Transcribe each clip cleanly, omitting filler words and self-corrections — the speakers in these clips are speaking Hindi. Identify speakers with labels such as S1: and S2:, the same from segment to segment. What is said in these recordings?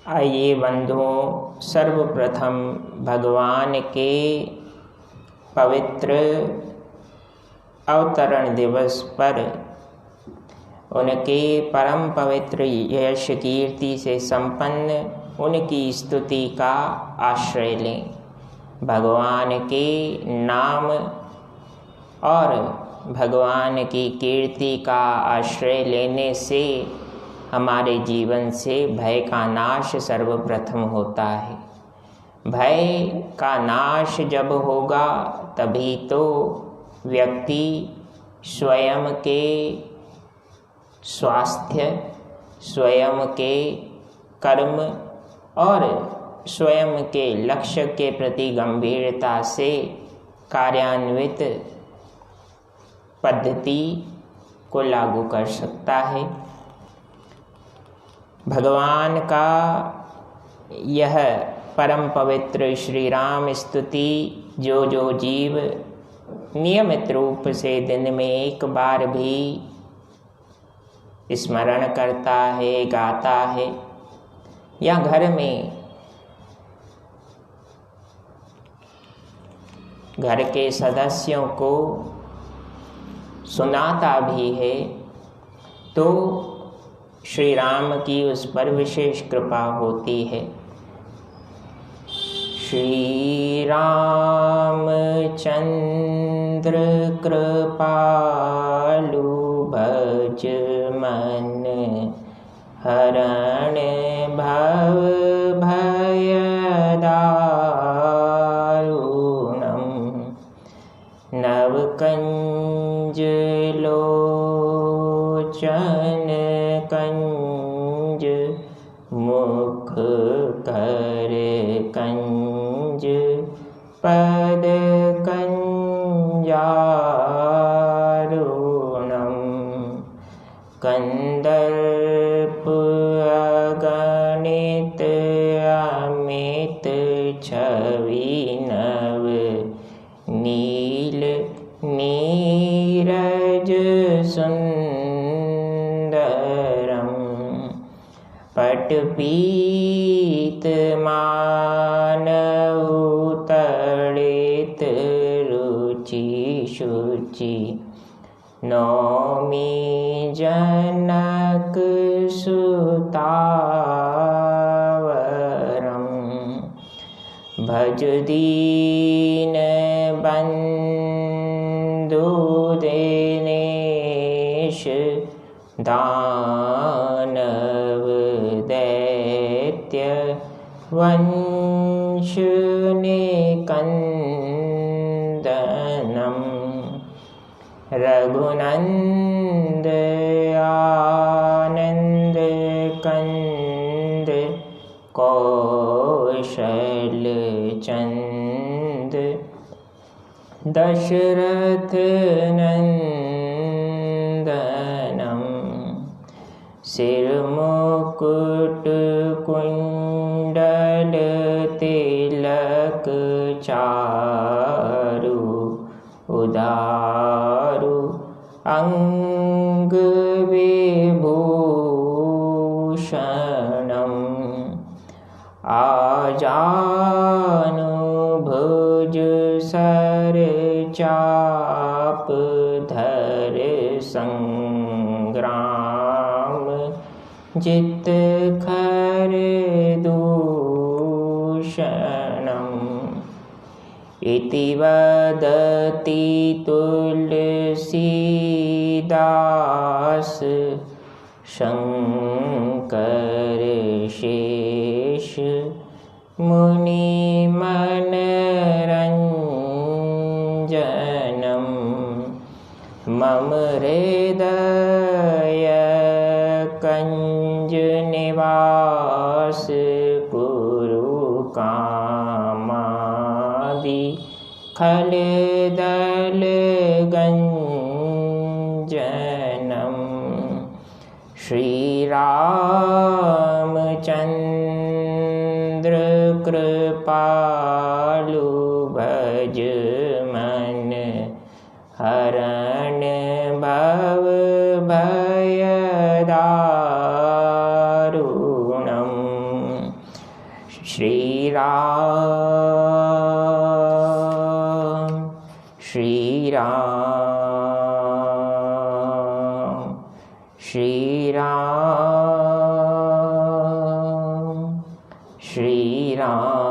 S1: आइए बंधुओं, सर्वप्रथम भगवान के पवित्र अवतरण दिवस पर उनके परम पवित्र यश कीर्ति से संपन्न उनकी स्तुति का आश्रय लें। भगवान के नाम और भगवान की कीर्ति का आश्रय लेने से हमारे जीवन से भय का नाश सर्वप्रथम होता है। भय का नाश जब होगा तभी तो व्यक्ति स्वयं के स्वास्थ्य, स्वयं के कर्म और स्वयं के लक्ष्य के प्रति गंभीरता से कार्यान्वित पद्धति को लागू कर सकता है। भगवान का यह परम पवित्र श्री राम स्तुति जो जीव नियमित रूप से दिन में एक बार भी स्मरण करता है, गाता है या घर में घर के सदस्यों को सुनाता भी है, तो श्री राम की उस पर विशेष कृपा होती है। श्री राम चंद्र कृपालु भज मन हरण भव भय दारुणम नव कंज लोचन कंज मुख कर कंज पद कंजारुणम कंदर्प अगणित अमित छवि नव नील नीरज सुंदरम पटपीत मानव तड़ित रुचि शुचि नौमी जनक सुतावरम भज दीन बंधु दिनेश दानव दैत्य वंश निकंदनम रघुनंद आनंद कंद कौशल चंद दशरथ नंदनम सिर मुकुट कुंडल तिलक चारु उदारु अंग विभूषणम आजानु भुज सर चाप धर संग्राम जित खर दूषणम इति वदति तुलसीदास शंकर शेष मुनि मनरंजनम मम हृदय कंज निवास कुरु कामादि खल दल गंजनम श्री रामचंद्र कृपालु भज मन हरण भव भय दारुणम श्री राम श्री राम श्री राम श्री राम।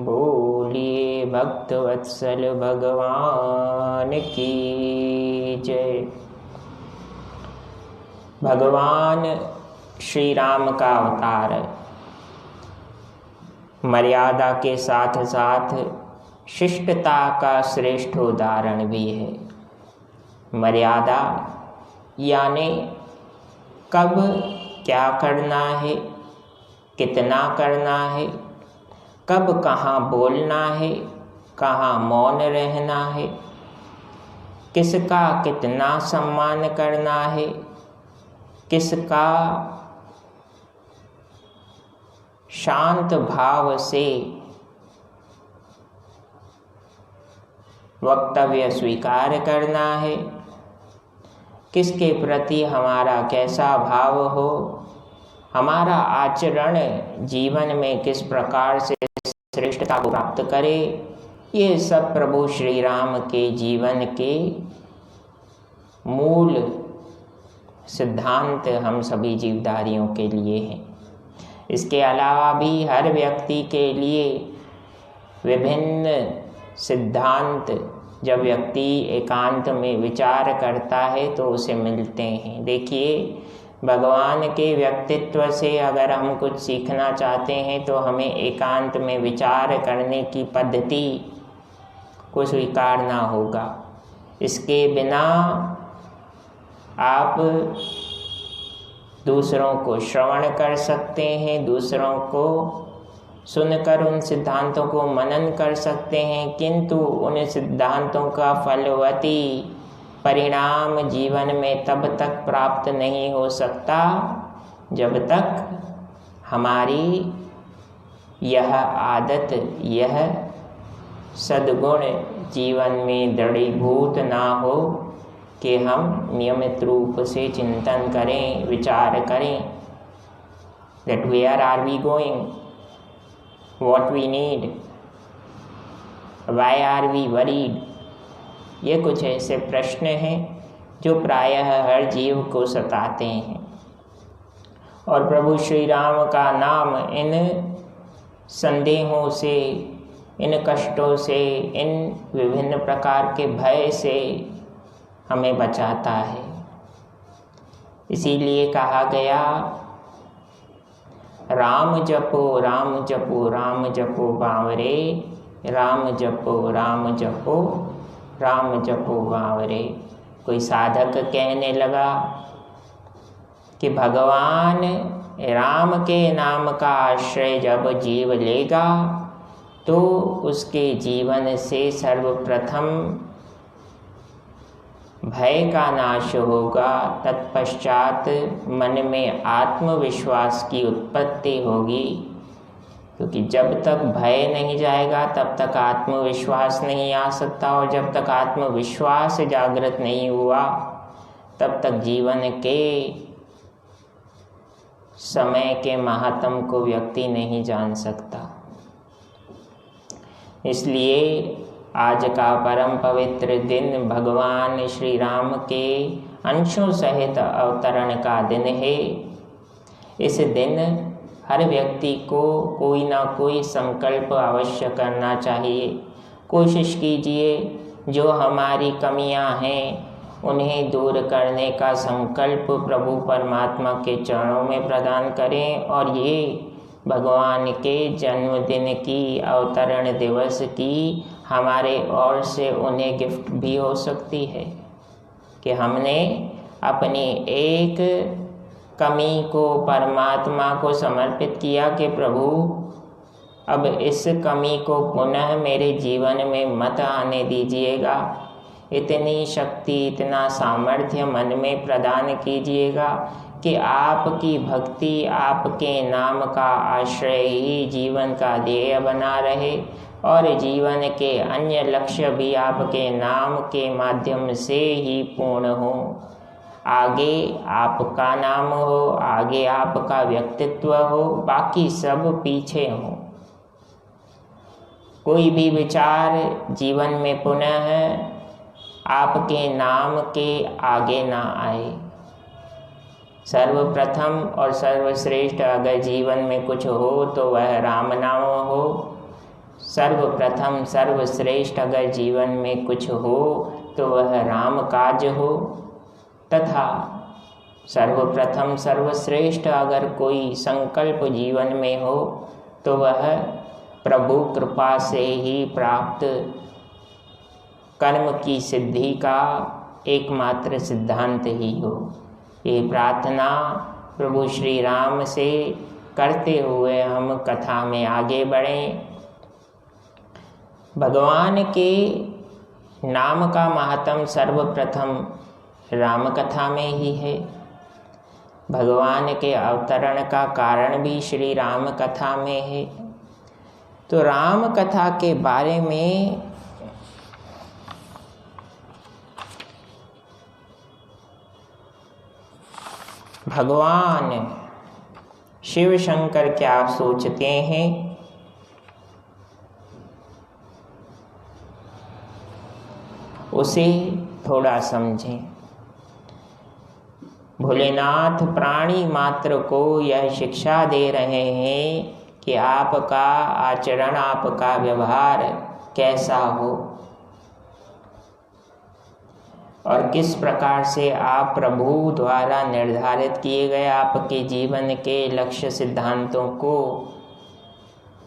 S1: बोलिए भक्तवत्सल भगवान की जय। भगवान श्री राम का अवतार मर्यादा के साथ साथ शिष्टता का श्रेष्ठ उदाहरण भी है। मर्यादा यानी कब क्या करना है, कितना करना है, कब कहाँ बोलना है, कहाँ मौन रहना है, किसका कितना सम्मान करना है, किसका शांत भाव से वक्तव्य स्वीकार करना है, किसके प्रति हमारा कैसा भाव हो, हमारा आचरण जीवन में किस प्रकार से श्रेष्ठता को प्राप्त करे, ये सब प्रभु श्री राम के जीवन के मूल सिद्धांत हम सभी जीवधारियों के लिए हैं। इसके अलावा भी हर व्यक्ति के लिए विभिन्न सिद्धांत जब व्यक्ति एकांत में विचार करता है तो उसे मिलते हैं। देखिए, भगवान के व्यक्तित्व से अगर हम कुछ सीखना चाहते हैं तो हमें एकांत में विचार करने की पद्धति को स्वीकारना होगा। इसके बिना आप दूसरों को श्रवण कर सकते हैं, दूसरों को सुनकर उन सिद्धांतों को मनन कर सकते हैं, किंतु उन सिद्धांतों का फलवती परिणाम जीवन में तब तक प्राप्त नहीं हो सकता जब तक हमारी यह आदत, यह सद्गुण जीवन में दृढ़ीभूत ना हो कि हम नियमित रूप से चिंतन करें, विचार करें that where are we going, what we need, why are we worried। ये कुछ ऐसे प्रश्न हैं जो प्रायः हर जीव को सताते हैं और प्रभु श्री राम का नाम इन संदेहों से, इन कष्टों से, इन विभिन्न प्रकार के भय से हमें बचाता है। इसीलिए कहा गया, राम जपो राम जपो राम जपो बावरे, राम जपो राम जपो राम जपो बावरे। कोई साधक कहने लगा कि भगवान राम के नाम का आश्रय जब जीव लेगा तो उसके जीवन से सर्वप्रथम भय का नाश होगा, तत्पश्चात मन में आत्मविश्वास की उत्पत्ति होगी, क्योंकि जब तक भय नहीं जाएगा तब तक आत्मविश्वास नहीं आ सकता, और जब तक आत्मविश्वास जागृत नहीं हुआ तब तक जीवन के समय के महात्म को व्यक्ति नहीं जान सकता। इसलिए आज का परम पवित्र दिन भगवान श्री राम के अंशों सहित अवतरण का दिन है। इस दिन हर व्यक्ति को कोई ना कोई संकल्प अवश्य करना चाहिए। कोशिश कीजिए जो हमारी कमियां हैं उन्हें दूर करने का संकल्प प्रभु परमात्मा के चरणों में प्रदान करें, और ये भगवान के जन्मदिन की, अवतरण दिवस की हमारे ओर से उन्हें गिफ्ट भी हो सकती है कि हमने अपनी एक कमी को परमात्मा को समर्पित किया कि प्रभु अब इस कमी को पुनः मेरे जीवन में मत आने दीजिएगा, इतनी शक्ति, इतना सामर्थ्य मन में प्रदान कीजिएगा कि आपकी भक्ति, आपके नाम का आश्रय ही जीवन का ध्येय बना रहे और जीवन के अन्य लक्ष्य भी आपके नाम के माध्यम से ही पूर्ण हो। आगे आपका नाम हो, आगे आपका व्यक्तित्व हो, बाकी सब पीछे हो। कोई भी विचार जीवन में पुनः आपके नाम के आगे ना आए। सर्वप्रथम और सर्वश्रेष्ठ अगर जीवन में कुछ हो तो वह राम नाम हो। सर्वप्रथम सर्वश्रेष्ठ अगर जीवन में कुछ हो तो वह राम काज हो, तथा सर्वप्रथम सर्वश्रेष्ठ अगर कोई संकल्प जीवन में हो तो वह प्रभु कृपा से ही प्राप्त कर्म की सिद्धि का एकमात्र सिद्धांत ही हो। ये प्रार्थना प्रभु श्री राम से करते हुए हम कथा में आगे बढ़ें। भगवान के नाम का महात्म सर्वप्रथम राम कथा में ही है। भगवान के अवतरण का कारण भी श्री राम कथा में है। तो राम कथा के बारे में भगवान शिव शंकर क्या सोचते हैं, उसे थोड़ा समझें। भोलेनाथ प्राणी मात्र को यह शिक्षा दे रहे हैं कि आपका आचरण, आपका व्यवहार कैसा हो और किस प्रकार से आप प्रभु द्वारा निर्धारित किए गए आपके जीवन के लक्ष्य सिद्धांतों को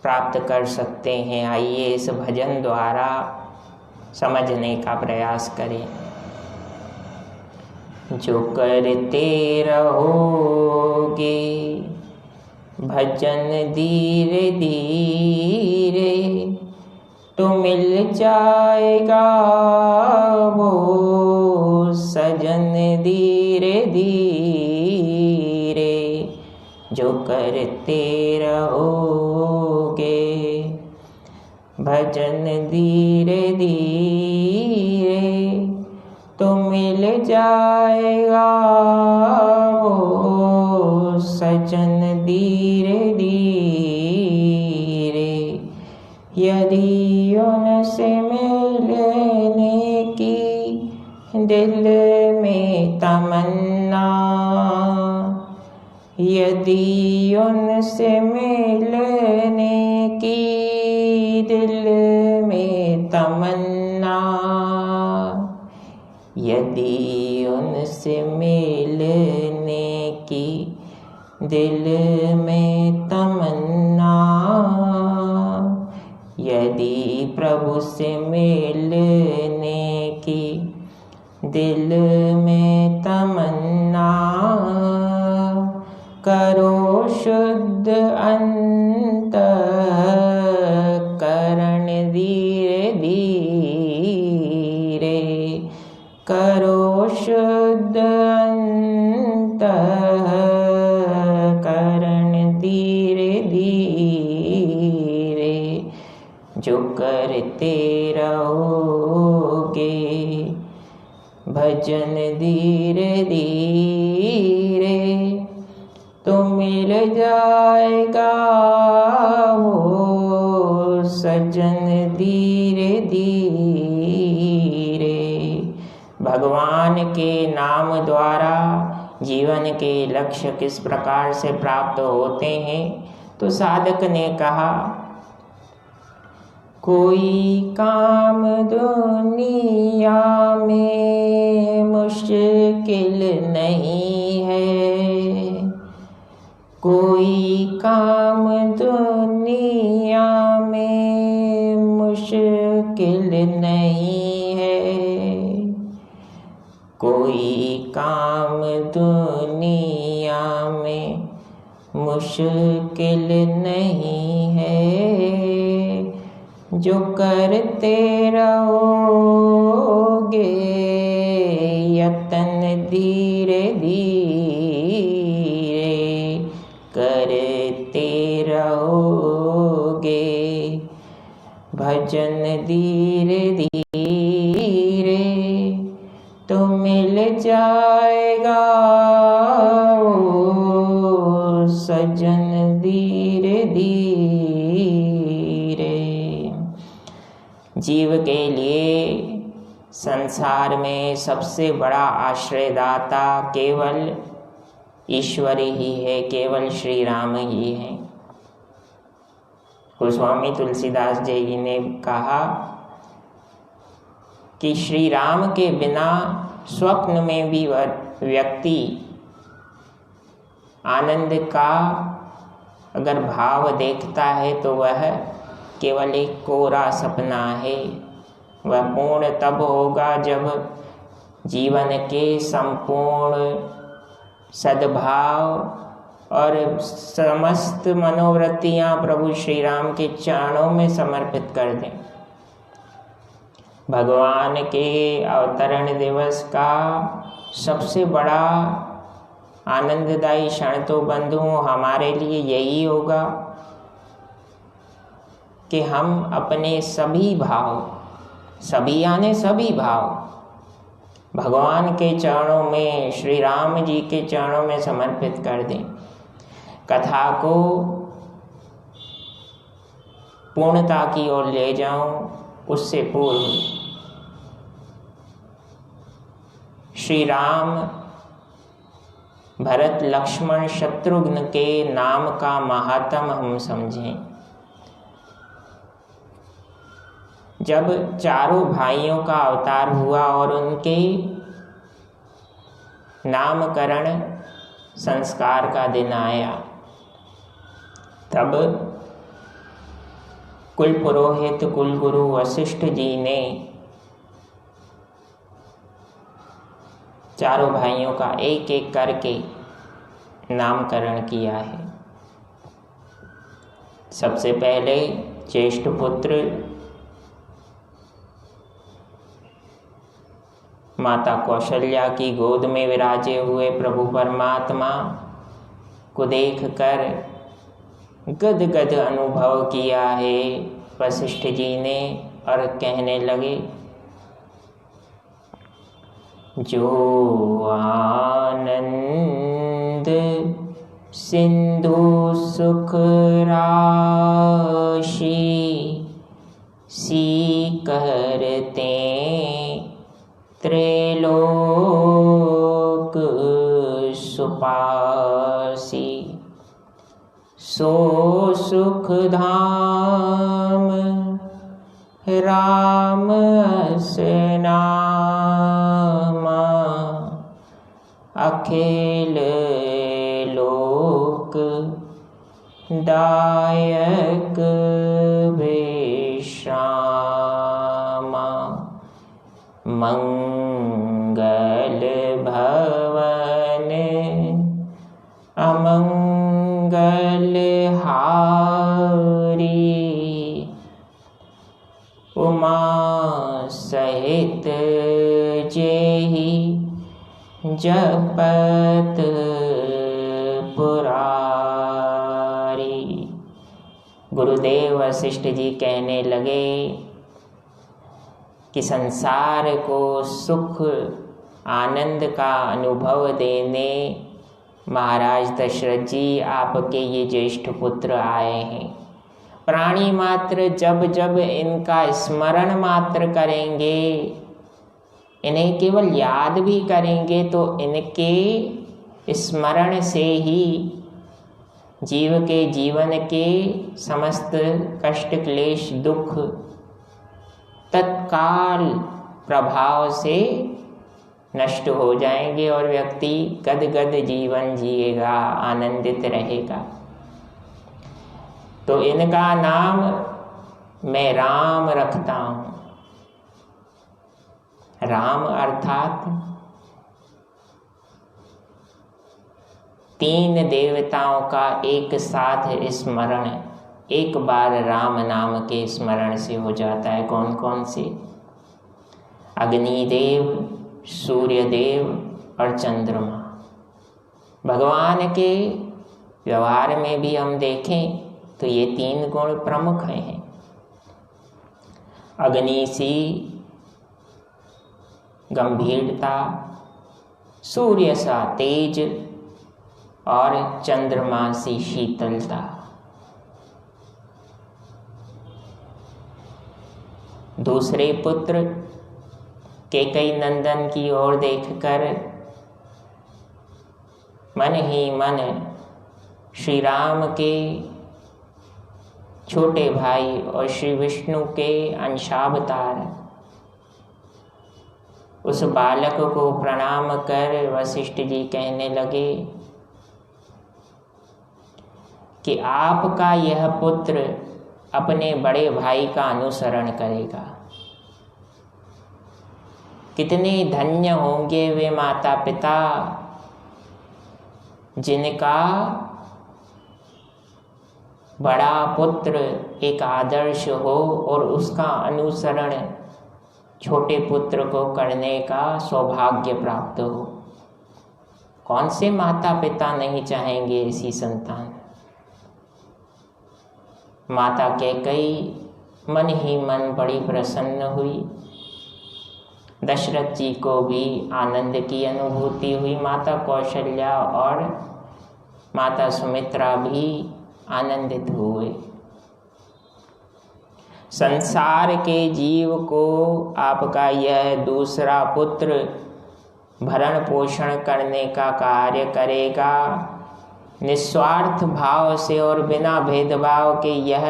S1: प्राप्त कर सकते हैं। आइए इस भजन द्वारा समझने का प्रयास करें। जो करते रहोगे भजन धीरे धीरे तो मिल जाएगा वो सजन धीरे धीरे। जो करते रहोगे भजन धीरे धीरे तो मिल जाएगा वो सजन धीरे धीरे। यदि उनसे मिलने की दिल में तमन्ना, यदि उनसे मिलने की दिल में तमन्ना, यदि उनसे मिलने की दिल में तमन्ना, यदि प्रभु से मिलने की दिल में तमन्ना, करो शुद्ध अंतःकरण धीरे धीरे, करो शुद्ध अंतःकरण धीरे धीरे। जो करते रहोगे भजन धीरे धीरे तो मिल जाएगा वो सजन धीरे धीरे। भगवान के नाम द्वारा जीवन के लक्ष्य किस प्रकार से प्राप्त होते हैं, तो साधक ने कहा, कोई काम दुनिया में मुश्किल नहीं है, कोई काम दुनिया में मुश्किल नहीं है, कोई काम दुनिया में मुश्किल नहीं है। जो करते रहोगे यतन धीरे धीरे, करते रहोगे भजन धीरे धीरे तो मिल जाएगा सज्जन धीरे धीरे। जीव के लिए संसार में सबसे बड़ा आश्रयदाता केवल ईश्वर ही है, केवल श्री राम ही है। गोस्वामी तुलसीदास जी ने कहा कि श्री राम के बिना स्वप्न में भी वह व्यक्ति आनंद का अगर भाव देखता है तो वह केवल एक कोरा सपना है। वह पूर्ण तब होगा जब जीवन के संपूर्ण सद्भाव और समस्त मनोवृत्तियां प्रभु श्री राम के चरणों में समर्पित कर दें। भगवान के अवतरण दिवस का सबसे बड़ा आनंददायी क्षण तो बंधुओं हमारे लिए यही होगा कि हम अपने सभी भाव, सभी यानी सभी भाव भगवान के चरणों में, श्री राम जी के चरणों में समर्पित कर दें। कथा को पूर्णता की ओर ले जाऊं उससे पूर्व श्री राम भरत लक्ष्मण शत्रुघ्न के नाम का महात्म हम समझें। जब चारों भाइयों का अवतार हुआ और उनके नामकरण संस्कार का दिन आया, तब कुल पुरोहित कुल गुरु वशिष्ठ जी ने चारों भाइयों का एक एक करके नामकरण किया है। सबसे पहले ज्येष्ठ पुत्र माता कौशल्या की गोद में विराजे हुए प्रभु परमात्मा को देखकर गदगद अनुभव किया है वशिष्ठ जी ने और कहने लगे, जो आनंद सिंधु सुख राशि सी करते त्रैलोक सुपासी, सो सुख धाम राम नामा, अखिल लोक दायक विश्रामा, मंगल भवन अमंगल हारी, उमा सहित जेहि जपत पुरारी। गुरुदेव वशिष्ठ जी कहने लगे कि संसार को सुख आनंद का अनुभव देने महाराज दशरथ जी आपके ये ज्येष्ठ पुत्र आए हैं। प्राणी मात्र जब जब इनका स्मरण मात्र करेंगे, इन्हें केवल याद भी करेंगे, तो इनके स्मरण से ही जीव के जीवन के समस्त कष्ट क्लेश दुख तत्काल प्रभाव से नष्ट हो जाएंगे और व्यक्ति गदगद जीवन जिएगा, आनंदित रहेगा। तो इनका नाम मैं राम रखता हूँ। राम अर्थात तीन देवताओं का एक साथ स्मरण एक बार राम नाम के स्मरण से हो जाता है। कौन कौन से? अग्निदेव, सूर्यदेव और चंद्रमा। भगवान के व्यवहार में भी हम देखें तो ये तीन गुण प्रमुख हैं। अग्नि सी गंभीरता, सूर्य सा तेज और चंद्रमा सी शीतलता। दूसरे पुत्र कैकेयी नंदन की ओर देखकर मन ही मन श्री राम के छोटे भाई और श्री विष्णु के अंशावतार उस बालक को प्रणाम कर वशिष्ठ जी कहने लगे कि आपका यह पुत्र अपने बड़े भाई का अनुसरण करेगा। कितने धन्य होंगे वे माता पिता जिनका बड़ा पुत्र एक आदर्श हो और उसका अनुसरण छोटे पुत्र को करने का सौभाग्य प्राप्त हो। कौन से माता पिता नहीं चाहेंगे ऐसी संतान। माता कैकेयी मन ही मन बड़ी प्रसन्न हुई। दशरथ जी को भी आनंद की अनुभूति हुई। माता कौशल्या और माता सुमित्रा भी आनंदित हुए। संसार के जीव को आपका यह दूसरा पुत्र भरण पोषण करने का कार्य करेगा। निस्वार्थ भाव से और बिना भेदभाव के यह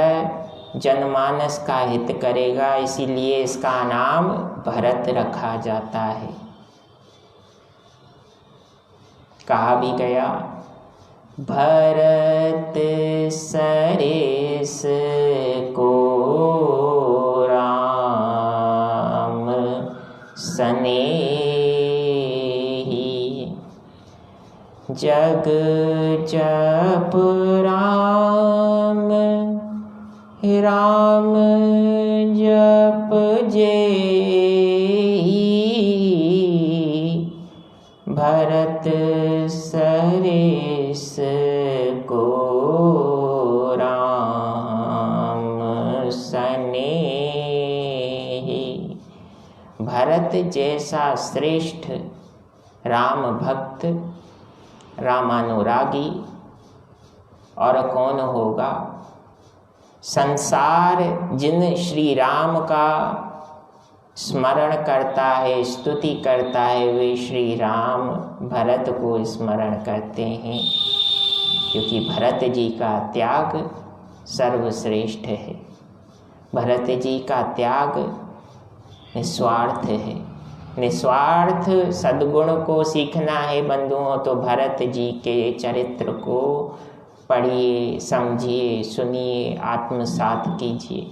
S1: जनमानस का हित करेगा, इसीलिए इसका नाम भरत रखा जाता है। कहा भी गया, भरत सरेस को राम सनेही, जग जप राम राम जप जेहि, भरत सरेस को राम सनेहि। भरत जैसा श्रेष्ठ राम भक्त, रामानुरागी और कौन होगा। संसार जिन श्री राम का स्मरण करता है, स्तुति करता है, वे श्री राम भरत को स्मरण करते हैं, क्योंकि भरत जी का त्याग सर्वश्रेष्ठ है। भरत जी का त्याग निस्वार्थ है। निस्वार्थ सद्गुण को सीखना है बंधुओं, तो भरत जी के चरित्र को पढ़िए, समझिए, सुनिए, आत्मसात कीजिए।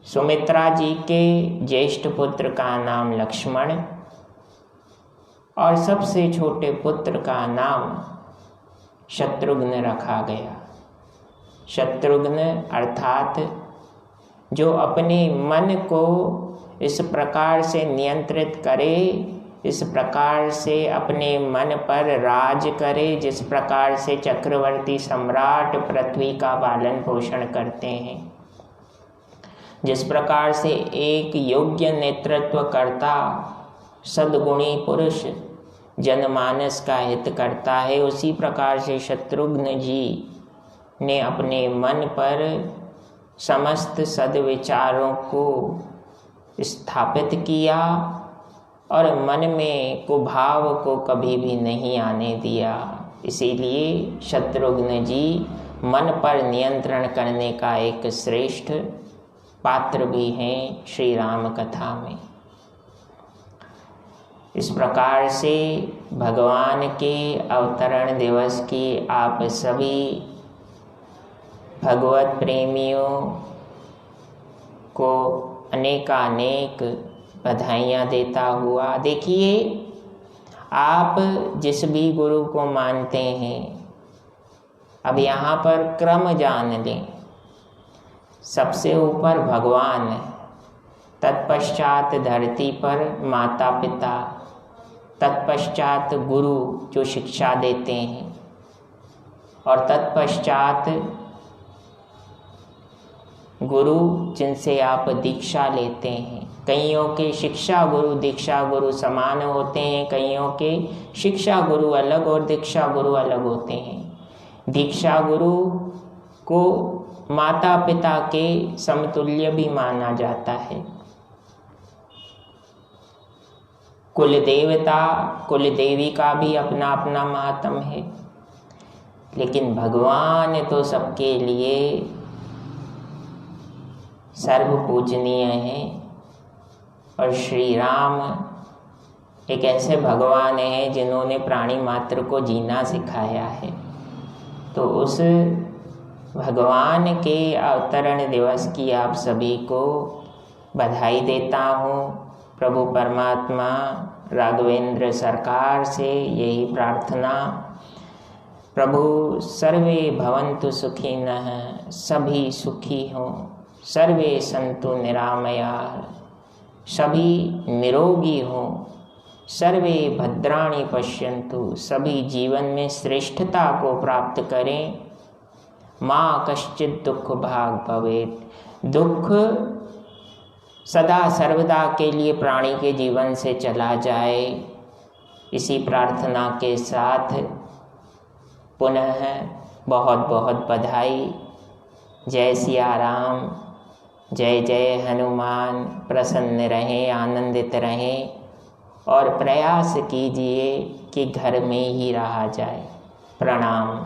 S1: सुमित्रा जी के ज्येष्ठ पुत्र का नाम लक्ष्मण और सबसे छोटे पुत्र का नाम शत्रुघ्न रखा गया। शत्रुघ्न अर्थात जो अपने मन को इस प्रकार से नियंत्रित करे, इस प्रकार से अपने मन पर राज करे, जिस प्रकार से चक्रवर्ती सम्राट पृथ्वी का पालन पोषण करते हैं, जिस प्रकार से एक योग्य नेतृत्व करता सद्गुणी पुरुष जनमानस का हित करता है, उसी प्रकार से शत्रुघ्न जी ने अपने मन पर समस्त सद्विचारों को स्थापित किया और मन में कुभाव को कभी भी नहीं आने दिया। इसीलिए शत्रुघ्न जी मन पर नियंत्रण करने का एक श्रेष्ठ पात्र भी हैं श्री राम कथा में। इस प्रकार से भगवान के अवतरण दिवस की आप सभी भगवत प्रेमियों को अनेकानेक बधाइयाँ देता हुआ, देखिए आप जिस भी गुरु को मानते हैं, अब यहाँ पर क्रम जान लें। सबसे ऊपर भगवान, तत्पश्चात धरती पर माता पिता, तत्पश्चात गुरु जो शिक्षा देते हैं, और तत्पश्चात गुरु जिनसे आप दीक्षा लेते हैं। कईयों के शिक्षा गुरु दीक्षा गुरु समान होते हैं, कईयों के शिक्षा गुरु अलग और दीक्षा गुरु अलग होते हैं। दीक्षा गुरु को माता पिता के समतुल्य भी माना जाता है। कुल देवता कुल देवी का भी अपना अपना मातम है, लेकिन भगवान तो सबके लिए सर्व पूजनीय हैं। और श्री राम एक ऐसे भगवान हैं जिन्होंने प्राणी मात्र को जीना सिखाया है। तो उस भगवान के अवतरण दिवस की आप सभी को बधाई देता हूँ। प्रभु परमात्मा राघवेंद्र सरकार से यही प्रार्थना, प्रभु सर्वे भवन्तु सुखिनः, सभी सुखी हों, सर्वे सन्तु निरामयाः, सभी निरोगी हों, सर्वे भद्राणि पश्यन्तु, सभी जीवन में श्रेष्ठता को प्राप्त करें। माँ कश्चित् दुख भाग भवेत्, दुख सदा सर्वदा के लिए प्राणी के जीवन से चला जाए। इसी प्रार्थना के साथ पुनः बहुत बहुत बधाई। जय सिया राम, जय जय हनुमान। प्रसन्न रहें, आनंदित रहें और प्रयास कीजिए कि घर में ही रहा जाए। प्रणाम।